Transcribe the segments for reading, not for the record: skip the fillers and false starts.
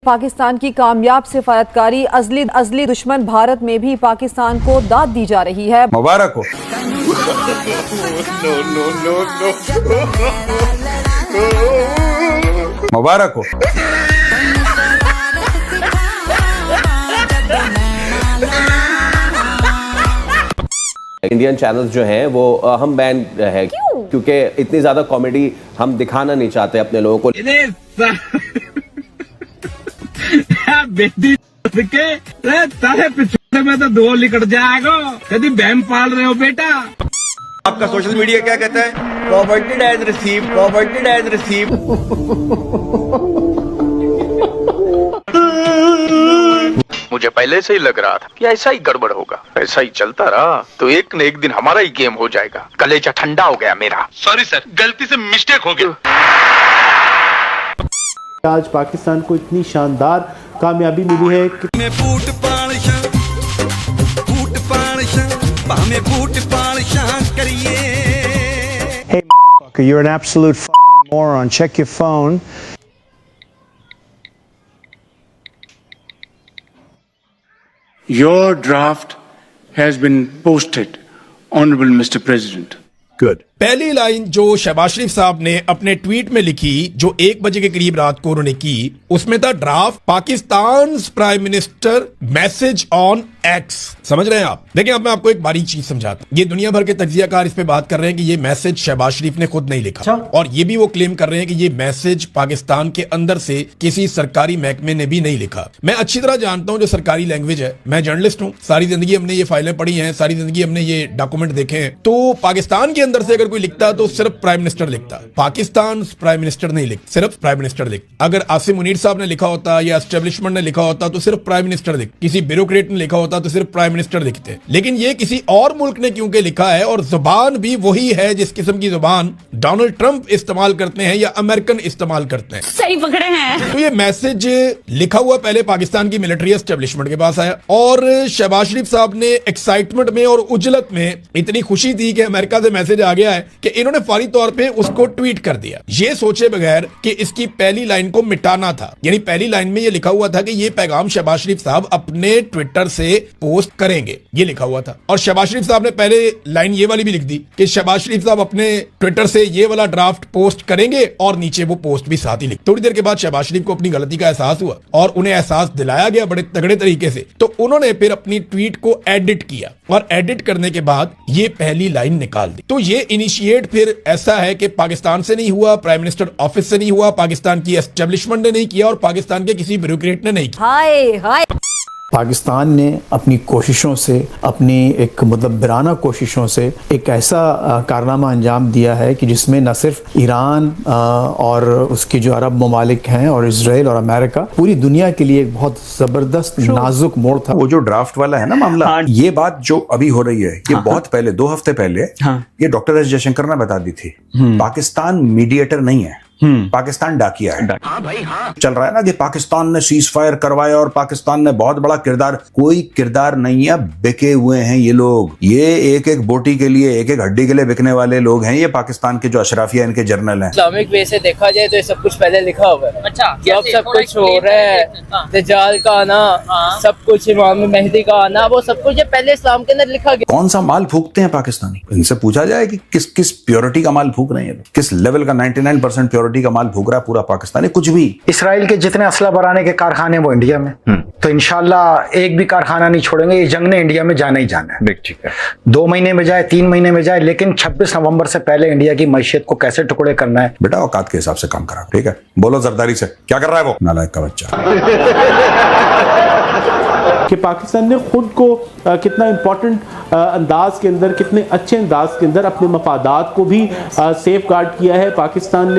पाकिस्तान की कामयाब सिफारतकारी अजली दुश्मन भारत में भी पाकिस्तान को दाद दी जा रही है। मुबारक हो। मुबारक हो। इंडियन चैनल्स जो हैं वो हम बैन है क्योंकि इतनी ज्यादा कॉमेडी हम दिखाना नहीं चाहते अपने लोगों को। बेटी के तारे पिछले में तो दो लिकट जाएगा यदि बहन पाल रहे हो बेटा। आपका सोशल मीडिया क्या कहता है? Property as receive, property as receive. मुझे पहले से ही लग रहा था कि ऐसा ही गड़बड़ होगा। ऐसा ही चलता रहा तो एक न एक दिन हमारा ही गेम हो जाएगा। कलेजा ठंडा हो गया मेरा। सॉरी सर, गलती से मिस्टेक हो गया। आज पाकिस्तान को इतनी शानदार कामयाबी मिली है कि Hey, you're an absolute moron. Check your phone. Your draft has been posted, Honorable Mr. President. Good. पहली लाइन जो शहबाज शरीफ साहब ने अपने ट्वीट में लिखी, जो 1 बजे के करीब रात को उन्होंने की, उसमें था draft Pakistan prime minister message on x. समझ रहे हैं आप? देखिए अब मैं आपको एक बारीक चीज समझाता हूं। ये दुनिया भर के तज्जियाकार इस पे बात कर रहे हैं कि ये मैसेज शहबाज शरीफ ने खुद नहीं लिखा, और ये भी वो क्लेम कर रहे हैं कि ये मैसेज पाकिस्तान के अंदर से किसी सरकारी महकमे ने भी नहीं लिखा। मैं अच्छी तरह जानता हूं जो सरकारी लैंग्वेज है, मैं जर्नलिस्ट हूं, सारी जिंदगी हमने ये फाइलें पढ़ी हैं, सारी जिंदगी हमने ये डॉक्यूमेंट देखे हैं। तो पाकिस्तान के अंदर से अगर कोई लिखता तो सिर्फ प्राइम मिनिस्टर लिखता, पाकिस्तान प्राइम मिनिस्टर नहीं लिखता, सिर्फ प्राइम मिनिस्टर लिखता। अगर आसिम मुनीर साहब ने लिखा होता या एस्टेब्लिशमेंट ने लिखा होता तो सिर्फ प्राइम मिनिस्टर लिखता, किसी ब्यूरोक्रेट ने लिखा होता तो सिर्फ प्राइम मिनिस्टर लिखते। लेकिन ये किसी और मुल्क ने क्योंकि लिखा है, और जुबान भी वही है जिस किस्म की जुबान डोनाल्ड ट्रंप इस्तेमाल करते हैं या अमेरिकन इस्तेमाल करते हैं। सही पकड़े हैं। तो ये मैसेज लिखा हुआ पहले पाकिस्तान की मिलिट्री एस्टेब्लिशमेंट के पास आया, और शहबाज शरीफ साहब ने एक्साइटमेंट में और उजलत में इतनी खुशी थी कि अमेरिका से मैसेज आ गया है कि इन्होंने फौरी तौर पे उसको ट्वीट कर दिया, ये सोचे बगैर कि इसकी पहली लाइन को मिटाना था। यानी पहली लाइन में ये लिखा हुआ था कि ये पैगाम शहबाज शरीफ साहब अपने ट्विटर से पोस्ट करेंगे, ये लिखा हुआ था। और शहबाज शरीफ साहब ने पहले लाइन ये वाली भी लिख दी कि शहबाज शरीफ साहब अपने ट्विटर से ये वाला ड्राफ्ट पोस्ट करेंगे, और नीचे वो पोस्ट भी साथ ही लिख। थोड़ी देर के बाद शहबाज शरीफ को अपनी गलती का एहसास हुआ और उन्हें एहसास दिलाया गया बड़े तगड़े तरीके से, तो उन्होंने फिर अपनी ट्वीट को एडिट किया, और एडिट करने के बाद ये पहली लाइन निकाल दी। तो ये इनिशिएट फिर ऐसा है कि पाकिस्तान से नहीं हुआ, प्राइम मिनिस्टर ऑफिस से नहीं हुआ, पाकिस्तान की एस्टेब्लिशमेंट ने नहीं किया, और पाकिस्तान के किसी ब्यूरोक्रेट ने नहीं किया। हाय हाय। पाकिस्तान ने अपनी कोशिशों से, अपनी एक मुदब्बिराना कोशिशों से एक ऐसा कारनामा अंजाम दिया है कि जिसमें न सिर्फ ईरान और उसके जो अरब ममालिक हैं और इजराइल और अमेरिका, पूरी दुनिया के लिए एक बहुत जबरदस्त नाजुक मोड़ था। वो जो ड्राफ्ट वाला है ना मामला, हाँ। ये बात जो अभी हो रही है, ये बहुत पहले 2 हफ्ते पहले ये डॉक्टर एस जयशंकर ने बता दी थी। पाकिस्तान मीडिएटर नहीं है, पाकिस्तान डाकिया है। हाँ भाई हाँ। चल रहा है ना कि पाकिस्तान ने सीज फायर करवाया और पाकिस्तान ने बहुत बड़ा किरदार, कोई किरदार नहीं है, बिके हुए हैं ये लोग। ये एक एक बोटी के लिए, एक एक हड्डी के लिए बिकने वाले लोग हैं ये पाकिस्तान के जो अशराफिया इनके जर्नल हैं। इस्लामिक वे से देखा जाए तो ये सब कुछ पहले लिखा हुआ है। अच्छा, अब सब कुछ हो रहा है, दज्जाल का आना, सब कुछ इमाम मेहदी का आना, वो सब कुछ पहले इस्लाम के अंदर लिखा गया। कौन सा माल फूकते हैं पाकिस्तानी? इनसे पूछा जाए कि किस किस प्योरिटी का माल फूक रहे हैं, किस लेवल का 99% प्योरिटी का माल फूक रहा है पूरा पाकिस्तानी? कुछ भी। इसराइल के जितने असला बनाने के कारखाने वो इंडिया में, तो इंशाल्लाह एक भी कारखाना नहीं छोड़ेंगे। ये जंग ने इंडिया में जाना ही जाना है। ठीक है, 2 महीने में जाए, 3 महीने में जाए, लेकिन 26 नवंबर से पहले इंडिया की मैशियत को कैसे टुकड़े करना है। बेटा औकात के हिसाब से काम करा, ठीक है? बोलो जरदारी से क्या कर रहा है वो नालायक का बच्चा। कि पाकिस्तान ने खुद को कितना इम्पोर्टेंट अंदाज के अंदर, कितने अच्छे अंदाज के अंदर अपने मफादात को भी सेफ गार्ड किया है। पाकिस्तान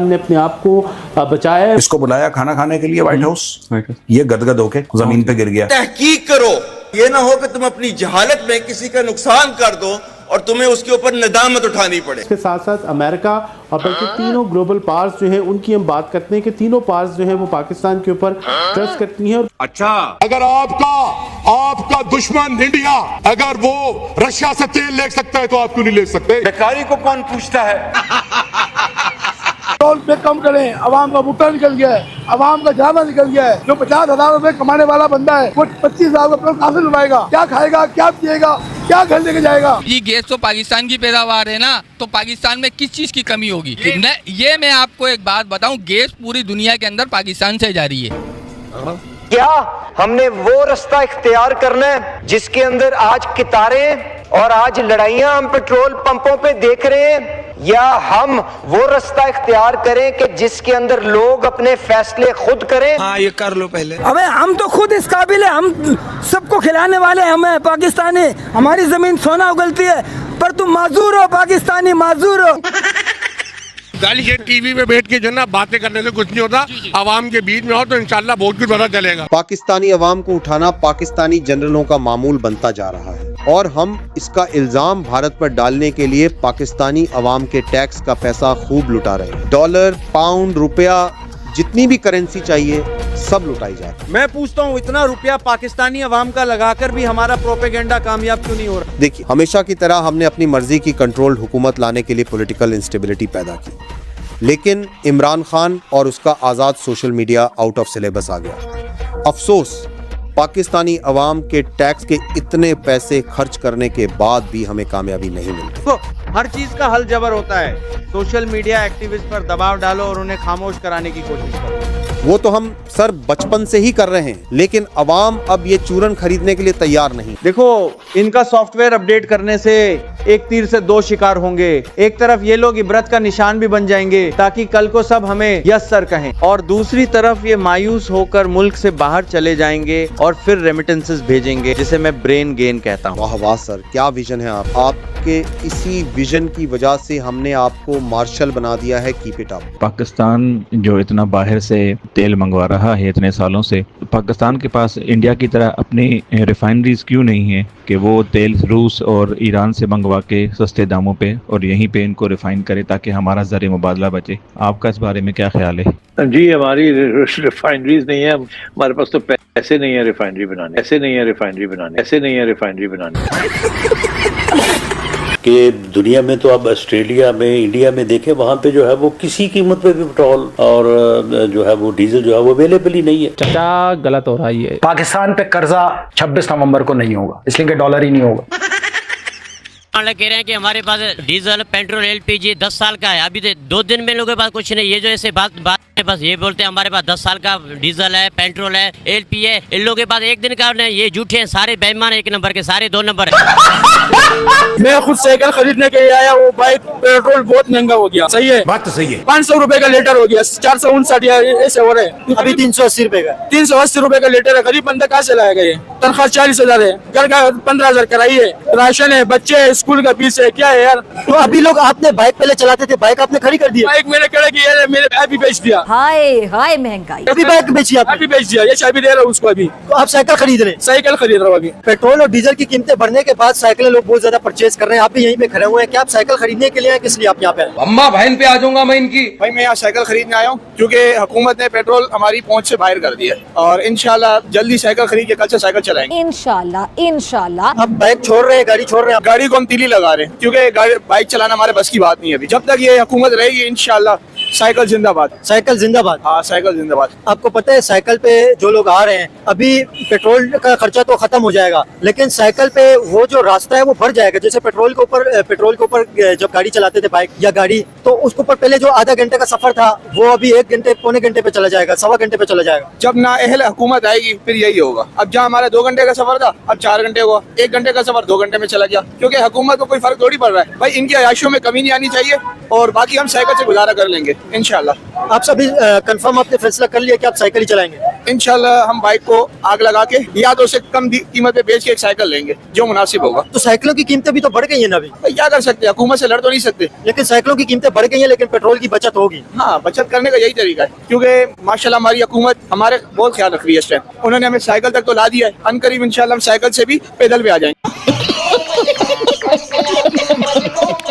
ने अपने आप को बचाया है। इसको बुलाया खाना खाने के लिए व्हाइट हाउस, ये गदगद होके जमीन पे गिर गया। तहकीक करो, ये ना हो कि तुम अपनी जहालत में किसी का नुकसान कर दो और तुम्हें उसके ऊपर नदामत उठानी पड़े। इसके साथ साथ अमेरिका और बल्कि तीनों ग्लोबल पावर्स जो है उनकी हम बात करते हैं कि तीनों पावर्स जो है वो पाकिस्तान के ऊपर ट्रस्ट करती हैं। अच्छा, अगर आपका दुश्मन इंडिया अगर वो रशिया से तेल ले सकता है तो आप क्यों नहीं ले सकते? बेकारी को कौन पूछता है? पेट्रोल पे कम करें, अवाम का भुट्टा निकल गया है, अवाम का जाना निकल गया है। जो 50,000 रुपए कमाने वाला बंदा है वो 25,000 रुपए कहाँ से लुटाएगा? क्या खाएगा, क्या पिएगा, क्या घर लेके जाएगा? ये गैस तो पाकिस्तान की पैदावार है ना, तो पाकिस्तान में किस चीज की कमी होगी? ये मैं आपको एक बात बताऊं, गैस पूरी दुनिया के अंदर पाकिस्तान से जा रही है। क्या हमने वो रास्ता इख्तियार करना है जिसके अंदर आज कितारें और आज लड़ाइयां हम पेट्रोल पंपों पे देख रहे हैं, या हम वो रास्ता इख्तियार करें कि जिसके अंदर लोग अपने फैसले खुद करें? हाँ, ये कर लो पहले। अबे हम तो खुद इस काबिल है, हम सबको खिलाने वाले हम हैं पाकिस्तानी, हमारी जमीन सोना उगलती है, पर तुम माजूर हो पाकिस्तानी, माजूर हो। गाली ये टीवी में बैठ के जो ना बातें करने से कुछ नहीं होता, आवाम के बीच में हो तो इंशाल्लाह बहुत कुछ पता चलेगा। पाकिस्तानी अवाम को उठाना पाकिस्तानी जनरलों का मामूल बनता जा रहा है और हम इसका इल्जाम भारत पर डालने के लिए पाकिस्तानी अवाम के टैक्स का पैसा खूब लुटा रहे हैं। डॉलर, पाउंड, रुपया, जितनी भी करेंसी चाहिए सब लुटाई जा रही है। मैं पूछता हूँ, इतना रुपया पाकिस्तानी अवाम का लगाकर भी हमारा प्रोपेगेंडा कामयाब क्यों नहीं हो रहा? देखिए, हमेशा की तरह हमने अपनी मर्जी की कंट्रोल्ड हुकूमत लाने के लिए पॉलिटिकल इंस्टेबिलिटी पैदा की, लेकिन इमरान खान और उसका आज़ाद social media out of syllabus आ गया। अफसोस, पाकिस्तानी अवाम के टैक्स के इतने पैसे खर्च करने के बाद भी हमें कामयाबी नहीं मिलती। तो हर चीज का हल जबर होता है, सोशल मीडिया एक्टिविस्ट पर दबाव डालो और उन्हें खामोश कराने की कोशिश करो। वो तो हम सर बचपन से ही कर रहे हैं, लेकिन अवाम अब ये चूरन खरीदने के लिए तैयार नहीं। देखो, इनका सॉफ्टवेयर अपडेट करने से एक तीर से दो शिकार होंगे। एक तरफ ये लोग इबरत का निशान भी बन जाएंगे ताकि कल को सब हमें यस सर कहें, और दूसरी तरफ ये मायूस होकर मुल्क से बाहर चले जाएंगे और फिर रेमिटेंसेस भेजेंगे, जिसे मैं ब्रेन गेन कहता हूँ। वाह वाह सर, क्या विजन है आपके इसी विजन की वजह से हमने आपको मार्शल बना दिया है। Keep it up. पाकिस्तान जो इतना बाहर से तेल मंगवा रहा है इतने सालों से, पाकिस्तान के पास इंडिया की तरह अपनी रिफाइनरीज क्यों नहीं है कि वो तेल रूस और ईरान से मंगवा के सस्ते दामों पे और यहीं पे इनको रिफाइन करे ताकि हमारा ज़र मुबादला बचे? आपका इस बारे में क्या ख्याल है? जी, हमारी रिफाइनरीज नहीं है, हमारे पास तो पैसे नहीं है रिफाइनरी बनाने, ऐसे नहीं है रिफाइनरी बनाने, ऐसे नहीं है रिफाइनरी बनाने। कि दुनिया में तो अब ऑस्ट्रेलिया में, इंडिया में देखें, वहाँ पे जो है वो किसी कीमत पे भी पेट्रोल और जो है वो डीजल जो है वो अवेलेबल ही नहीं है। क्या गलत हो रहा है ये? पाकिस्तान पे कर्जा 26 नवंबर को नहीं होगा, इसलिए कि डॉलर ही नहीं होगा। कह रहे हैं कि हमारे पास डीजल, पेट्रोल, एलपीजी 10 साल का है, अभी 2 दिन में लोगों के पास कुछ नहीं। ये जो ऐसे बात बस ये बोलते हैं हमारे पास 10 साल का डीजल है, पेट्रोल है, एलपी है, इन लोगों के पास एक दिन का नहीं। ये झूठे हैं, सारे बेईमान, 1 नंबर के, सारे 2 नंबर है। मैं खुद साइकिल खरीदने के लिए आया, वो बाइक पेट्रोल बहुत महंगा हो गया। सही है, बात तो सही है। 500 रुपए का लीटर हो गया, 459 ऐसे हो रहे हैं। अभी 380 रुपए का 380 रुपए का लीटर है। गरीब बंदा कहाँ से लाएगा? ये तनख्वाह 40,000 है, घर का 15,000 कराई है, राशन है, बच्चे स्कूल का फीस है, क्या है यार? तो अभी लोग, आपने बाइक पहले चलाते थे, बाइक आपने खड़ी कर दी? बाइक मैंने खड़ा किया, मेरे भाई भी बेच दिया। हाय हाय महंगाई। अभी बाइक बेची आपने? अभी बेच दिया, ये चाबी दे रहा हूँ उसको। अभी तो आप साइकिल खरीद रहे हैं? साइकिल खरीद रहा हूँ अभी। पेट्रोल और डीजल की कीमतें बढ़ने के बाद साइकिलें लोग बहुत ज्यादा परचेज कर रहे हैं, आप भी यहीं पे खड़े हुए हैं। क्या आप साइकिल खरीदने के लिए आए, किस लिए आप यहाँ पे आए? अम्मा बहन पे आ जाऊंगा मैं इनकी। भाई मैं यहाँ साइकिल खरीदने आया हूँ क्योंकि हुकूमत ने पेट्रोल हमारी पहुँच से बाहर कर दिया और इंशाल्लाह जल्दी साइकिल खरीद के कल से साइकिल चलाएंगे इंशाल्लाह इंशाल्लाह। आप बाइक छोड़ रहे हैं, गाड़ी छोड़ रहे हैं? गाड़ी को हम तीली लगा रहे हैं क्योंकि बाइक चलाना हमारे बस की बात नहीं है अभी। जब तक ये हुकूमत रहेगी इंशाल्लाह साइकिल जिंदाबाद। साइकिल जिंदाबाद? हाँ, साइकिल जिंदाबाद। आपको पता है साइकिल पे जो लोग आ रहे हैं, अभी पेट्रोल का खर्चा तो खत्म हो जाएगा, लेकिन साइकिल पे वो जो रास्ता है वो बढ़ जाएगा। जैसे पेट्रोल के ऊपर जब गाड़ी चलाते थे, बाइक या गाड़ी, तो उसके ऊपर पहले जो आधा घंटे का सफर था वो अभी 1 घंटे, पौने घंटे पे चला जाएगा, 1.25 घंटे पे चला जाएगा। जब नाअहल हुकूमत आएगी फिर यही होगा। अब जहाँ हमारा 2 घंटे का सफर था अब 4 घंटे हुआ, 1 घंटे का सफर 2 घंटे में चला गया, क्योंकि हुकूमत को कोई फर्क थोड़ी पड़ रहा है। भाई इनकी अयाशियों में कमी नहीं आनी चाहिए और बाकी हम साइकिल से गुजारा कर लेंगे इंशाल्लाह। आप सभी कंफर्म आपने फैसला कर लिया कि आप साइकिल ही चलाएंगे? इंशाल्लाह हम बाइक को आग लगा के या तो उसे कम कीमत पे बेच के एक साइकिल लेंगे जो मुनासिब होगा। तो साइकिलों की कीमतें भी तो बढ़ गई है ना अभी? क्या कर सकते हैं, हुकूमत से लड़ तो नहीं सकते। लेकिन साइकिलों की कीमतें बढ़ गई हैं, लेकिन पेट्रोल की बचत होगी। हाँ, बचत करने का यही तरीका है, क्योंकि माशाल्लाह हमारी हुकूमत हमारे बहुत ख्याल रख रही है इस टाइम। उन्होंने हमें साइकिल तक तो ला दिया है, अनकरीब इंशाल्लाह हम साइकिल से भी पैदल भी आ जाएंगे।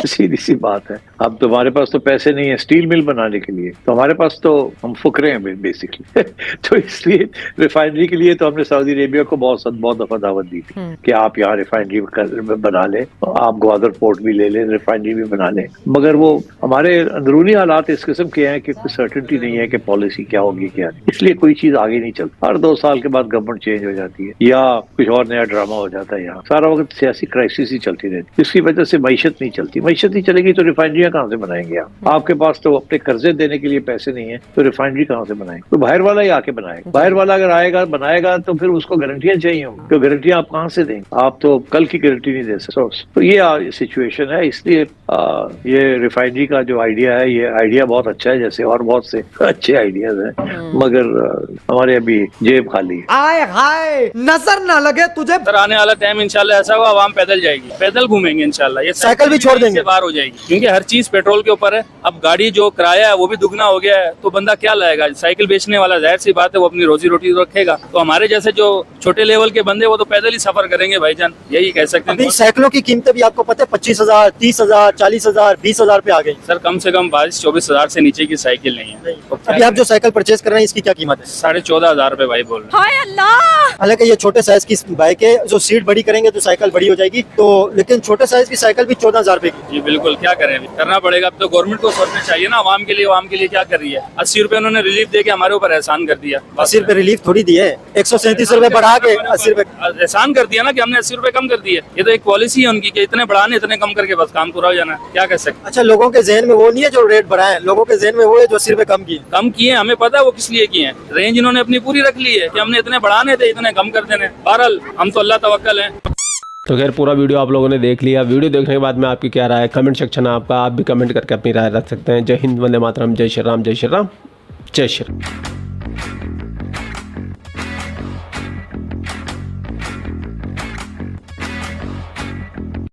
सीधी सी बात है। अब तुम्हारे पास तो पैसे नहीं है स्टील मिल बनाने के लिए, तो हमारे पास तो हम फुकरे हैं बेसिकली तो इसलिए रिफाइनरी के लिए तो हमने सऊदी अरेबिया को बहुत दफा दावत दी थी कि आप यहाँ रिफाइनरी बना लें, आप ग्वादर पोर्ट भी ले लें, रिफाइनरी भी बना लें, मगर वो हमारे अंदरूनी हालात इस किस्म के हैं कि कोई सर्टेनिटी नहीं है कि पॉलिसी क्या होगी क्या नहीं, इसलिए कोई चीज आगे नहीं चलती। हर 2 साल के बाद गवर्नमेंट चेंज हो जाती है या कुछ और नया ड्रामा हो जाता है, यहाँ सारा वक्त सियासी क्राइसिस ही चलती रहती, इसकी वजह से मईशत नहीं चलती। मईशत नहीं चलेगी तो रिफाइनरियां कहाँ से बनाएंगे आप? आपके पास तो अपने कर्जे देने के लिए पैसे नहीं है, तो रिफाइनरी कहाँ से बनाएंगे? तो बाहर वाला ही आके बनाएगा। बाहर वाला अगर आएगा बनाएगा तो फिर उसको गारंटियां चाहिए होंगी, तो गारंटियां आप कहाँ से देंगे? आप तो कल की गारंटी नहीं दे सकते। तो ये सिचुएशन है, इसलिए ये रिफाइनरी का जो आइडिया है, ये आइडिया बहुत अच्छा है, जैसे और बहुत से अच्छे आइडियाज हैं, मगर हमारे अभी जेब खाली है। आए हाय नजर ना लगे तुझे। सर आने वाला टाइम इंशाल्लाह ऐसा होगा, आवाम पैदल जाएगी, पैदल घूमेंगे इंशाल्लाह, ये साइकिल भी छोड़ देंगे, बाहर हो जाएगी, क्योंकि हर चीज पेट्रोल के ऊपर है। अब गाड़ी जो किराया है वो भी दुगना हो गया है, तो बंदा क्या लाएगा? साइकिल बेचने वाला जाहिर सी बात है वो अपनी रोजी रोटी तो रखेगा, तो हमारे जैसे जो छोटे लेवल के बंदे वो तो पैदल ही सफर करेंगे भाईजान, यही कह सकते हैं। अभी साइकिलों की कीमतें भी आपको पता है 25,000, 30,000, 40,000, 20,000 पे आ गई। सर कम से कम 22-24 हजार से नीचे की साइकिल नहीं है। अभी आप जो साइकिल परचेज कर रहे हैं इसकी क्या कीमत है? 14,500 रुपए भाई बोल रहे हैं। हालांकि ये छोटे साइज की बाइक है, जो सीट बड़ी करेंगे तो साइकिल बड़ी हो जाएगी, तो लेकिन छोटे साइज की साइकिल भी 14,000 रुपए की। जी बिल्कुल, क्या करें, अभी करना पड़ेगा। अब तो गवर्नमेंट को सोचना चाहिए ना आवाम के लिए। आवाम के लिए क्या कर रही है? 80 रुपए उन्होंने रिलीफ दे के हमारे ऊपर एहसान कर दिया। 80 रुपए रिलीफ थोड़ी दी है, 137 रुपए बढ़ा के 80 रुपए एहसान कर दिया ना कि हमने 80 रुपए कम कर दिए। ये तो एक पॉलिसी है उनकी कि इतने बढ़ाने इतने कम करके बस काम पूरा हो जाना है, क्या कर सकते। अच्छा, लोगों के जहन में वो नहीं है जो रेट बढ़ाए, लोगों के जहन में वो है जो 80 रुपए कम किए। हमें पता है वो किस लिए किए हैं, रेंज इन्होंने अपनी पूरी रख ली है कि हमने इतने बढ़ाने थे इतने कम कर देने। बहरहाल हम तो अल्लाह तवक्कल है। तो खैर पूरा वीडियो आप लोगों ने देख लिया। वीडियो देखने के बाद में आपकी क्या राय है, कमेंट सेक्शन है आपका, आप भी कमेंट करके अपनी राय रख सकते हैं। जय हिंद, वंदे मातरम, जय श्री राम, जय श्री राम, जय श्री राम।